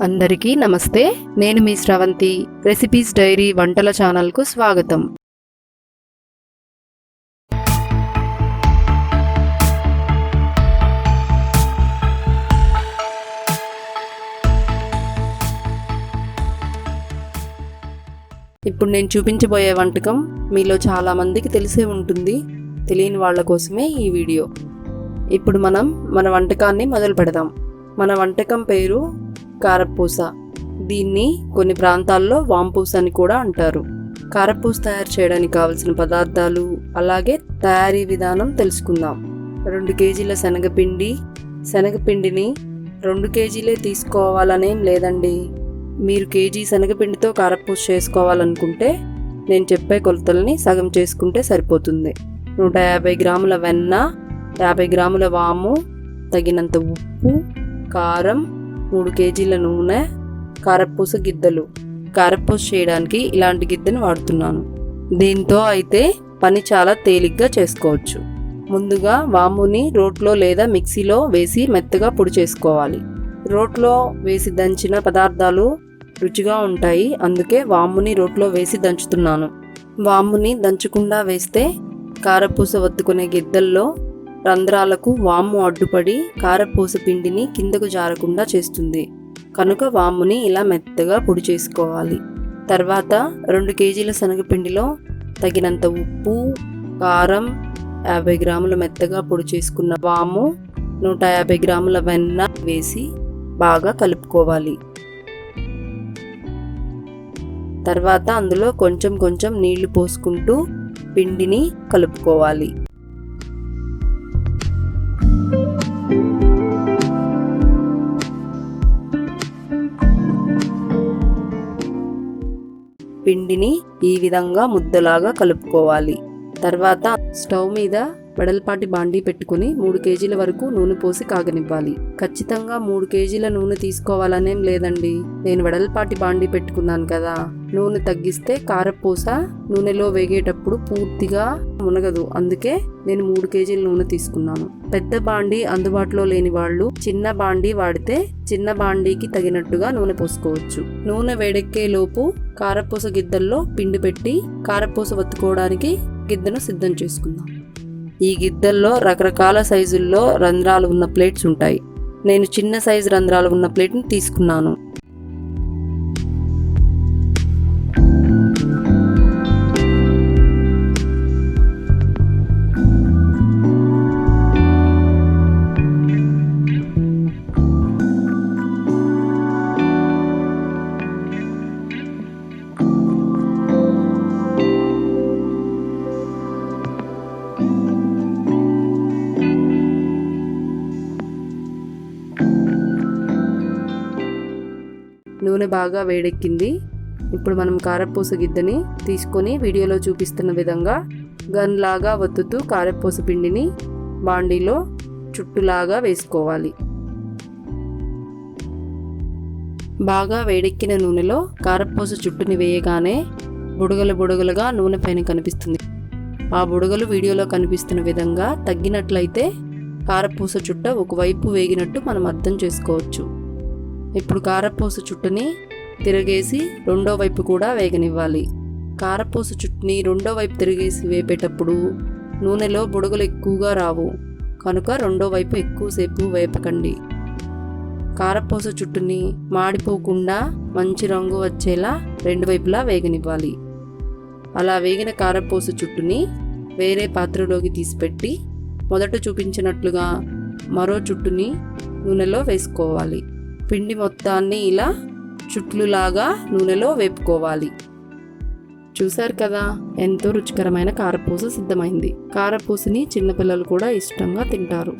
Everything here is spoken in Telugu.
అందరికీ నమస్తే. నేను మీ శ్రవంతి. రెసిపీస్ డైరీ వంటల ఛానల్కు స్వాగతం. ఇప్పుడు నేను చూపించబోయే వంటకం మీలో చాలామందికి తెలిసే ఉంటుంది. తెలియని వాళ్ళ కోసమే ఈ వీడియో. ఇప్పుడు మనం మన వంటకాన్ని మొదలు పెడదాం. మన వంటకం పేరు కారప్పూస. దీన్ని కొన్ని ప్రాంతాల్లో వాంపూస అని కూడా అంటారు. కారప్పూస తయారు చేయడానికి కావలసిన పదార్థాలు అలాగే తయారీ విధానం తెలుసుకుందాం. 2 కేజీల శనగపిండిని 2 కేజీలే తీసుకోవాలనేం లేదండి. మీరు కేజీ శనగపిండితో కారప్పూస చేసుకోవాలనుకుంటే నేను చెప్పే కొలతల్ని సగం చేసుకుంటే సరిపోతుంది. 150 గ్రాముల వెన్న, 50 గ్రాముల వాము, తగినంత ఉప్పు, కారం, 3 కేజీల నూనె, కారప్పూస గిద్దలు. కారప్పూస చేయడానికి ఇలాంటి గిద్దెను వాడుతున్నాను. దీంతో అయితే పని చాలా తేలిగ్గా చేసుకోవచ్చు. ముందుగా వాముని రోట్లో లేదా మిక్సీలో వేసి మెత్తగా పొడి చేసుకోవాలి. రోట్లో వేసి దంచిన పదార్థాలు రుచిగా ఉంటాయి, అందుకే వాముని రోట్లో వేసి దంచుతున్నాను. వాముని దంచకుండా వేస్తే కారప్పూస వత్తుకునే గిద్దల్లో రంధ్రాలకు వాము అడ్డుపడి కారప్పూస పిండిని కిందకు జారకుండా చేస్తుంది. కనుక వాముని ఇలా మెత్తగా పొడి చేసుకోవాలి. తర్వాత 2 కేజీల శనగపిండిలో తగినంత ఉప్పు, కారం, 50 గ్రాముల మెత్తగా పొడి చేసుకున్న వాము, 150 గ్రాముల వెన్న వేసి బాగా కలుపుకోవాలి. తర్వాత అందులో కొంచెం కొంచెం నీళ్లు పోసుకుంటూ పిండిని కలుపుకోవాలి. పిండిని ఈ విధంగా ముద్దలాగా కలుపుకోవాలి. తర్వాత స్టవ్ మీద వెడల్పాటి బాండీ పెట్టుకుని 3 కేజీల వరకు నూనె పోసి కాగనివ్వాలి. ఖచ్చితంగా 3 కేజీల నూనె తీసుకోవాలనేం లేదండి. నేను వెడల్పాటి బాండీ పెట్టుకున్నాను కదా, నూనె తగ్గిస్తే కారప్పూస నూనెలో వేగేటప్పుడు పూర్తిగా మునగదు. అందుకే నేను 3 కేజీల నూనె తీసుకున్నాను. పెద్ద బాండీ అందుబాటులో లేని వాళ్ళు చిన్న బాండీ వాడితే చిన్న బాండీకి తగినట్టుగా నూనె పోసుకోవచ్చు. నూనె వేడెక్కే లోపు కారప్పూస గిద్దల్లో పిండి పెట్టి కారప్పూస వత్తుకోవడానికి గిద్దను సిద్ధం చేసుకుందాం. ఈ గిద్దల్లో రకరకాల సైజుల్లో రంధ్రాలు ఉన్న ప్లేట్స్ ఉంటాయి. నేను చిన్న సైజు రంధ్రాలు ఉన్న ప్లేట్ని తీసుకున్నాను. నూనె బాగా వేడెక్కింది. ఇప్పుడు మనం కారప్పూస గిద్దని తీసుకొని వీడియోలో చూపిస్తున్న విధంగా గన్ లాగా వత్తుతూ కారప్పూస పిండిని బాండీలో చుట్టులాగా వేసుకోవాలి. బాగా వేడెక్కిన నూనెలో కారప్పూస చుట్టుని వేయగానే బుడగలుగా నూనె పైన కనిపిస్తుంది. ఆ బుడగలు వీడియోలో కనిపిస్తున్న విధంగా తగ్గినట్లయితే కారప్పూస చుట్ట ఒకవైపు వేగినట్టు మనం అర్థం చేసుకోవచ్చు. ఇప్పుడు కారప్పూస చుట్టుని తిరగేసి రెండో వైపు కూడా వేగనివ్వాలి. కారప్పూస చుట్టుని రెండో వైపు తిరిగేసి వేపేటప్పుడు నూనెలో బుడగలు ఎక్కువగా రావు, కనుక రెండో వైపు ఎక్కువసేపు వేపకండి. కారప్పూస చుట్టుని మాడిపోకుండా మంచి రంగు వచ్చేలా 2 వైపులా వేగనివ్వాలి. అలా వేగిన కారప్పూస చుట్టుని వేరే పాత్రలోకి తీసిపెట్టి మొదట చూపించినట్లుగా మరో చుట్టుని నూనెలో వేసుకోవాలి. పిండి మొత్తాన్ని ఇలా చుట్లులాగా నూనెలో వేపుకోవాలి. చూశారు కదా, ఎంతో రుచికరమైన కారప్పూస సిద్ధమైంది. కారప్పూసని చిన్నపిల్లలు కూడా ఇష్టంగా తింటారు.